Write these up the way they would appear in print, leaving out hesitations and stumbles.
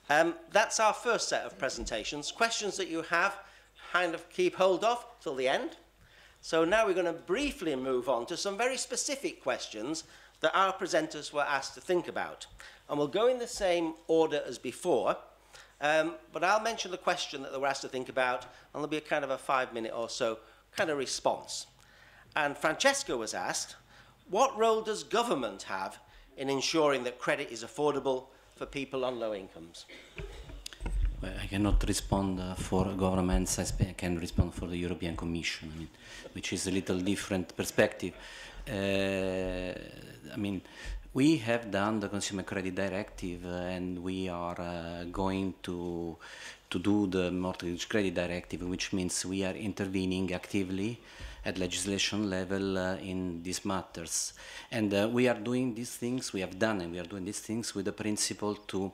That's our first set of presentations. Questions that you have, kind of keep hold of till the end. So now we're going to briefly move on to some very specific questions that our presenters were asked to think about. And we'll go in the same order as before, but I'll mention the question that they were asked to think about, and there'll be a kind of a 5-minute or so kind of response. And Francesca was asked, what role does government have in ensuring that credit is affordable for people on low incomes? Well, I cannot respond for governments. I can respond for the European Commission, I mean, which is a little different perspective. I mean, we have done the Consumer Credit Directive, and we are going to do the Mortgage Credit Directive, which means we are intervening actively at legislation level in these matters. And we are doing these things, we have done and we are doing these things with the principle to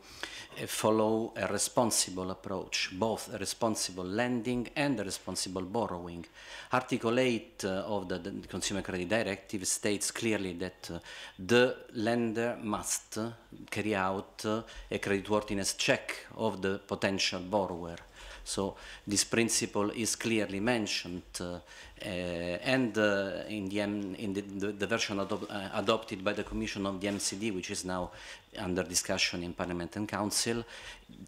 follow a responsible approach, both a responsible lending and a responsible borrowing. Article 8 of the Consumer Credit Directive states clearly that the lender must carry out a creditworthiness check of the potential borrower. So this principle is clearly mentioned, and in the version adopted by the Commission of the MCD, which is now under discussion in Parliament and Council,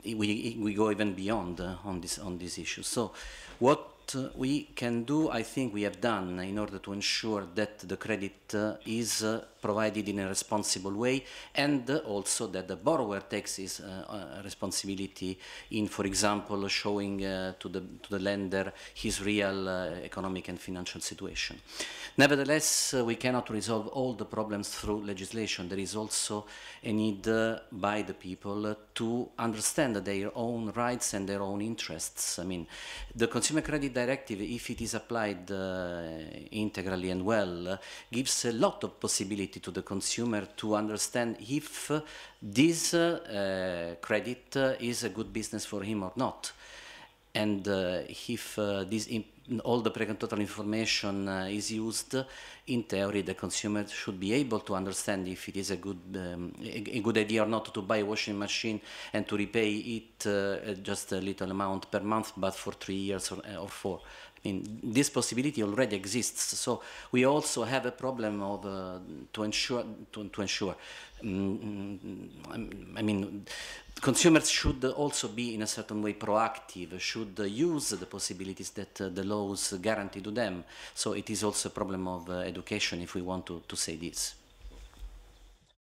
we go even beyond on this issue. So what we can do, I think we have done in order to ensure that the credit is provided in a responsible way, and also that the borrower takes his responsibility in, for example, showing to the lender his real economic and financial situation. Nevertheless, we cannot resolve all the problems through legislation. There is also a need by the people to understand their own rights and their own interests. I mean, the Consumer Credit Directive, if it is applied integrally and well, gives a lot of possibility to the consumer to understand if this credit is a good business for him or not. And if all the total information is used, in theory the consumer should be able to understand if it is a good idea or not to buy a washing machine and to repay it just a little amount per month, but for 3 years or 4. I mean, this possibility already exists. So we also have a problem of to ensure. I mean, consumers should also be in a certain way proactive, should use the possibilities that the laws guarantee to them. So it is also a problem of education, if we want to say this.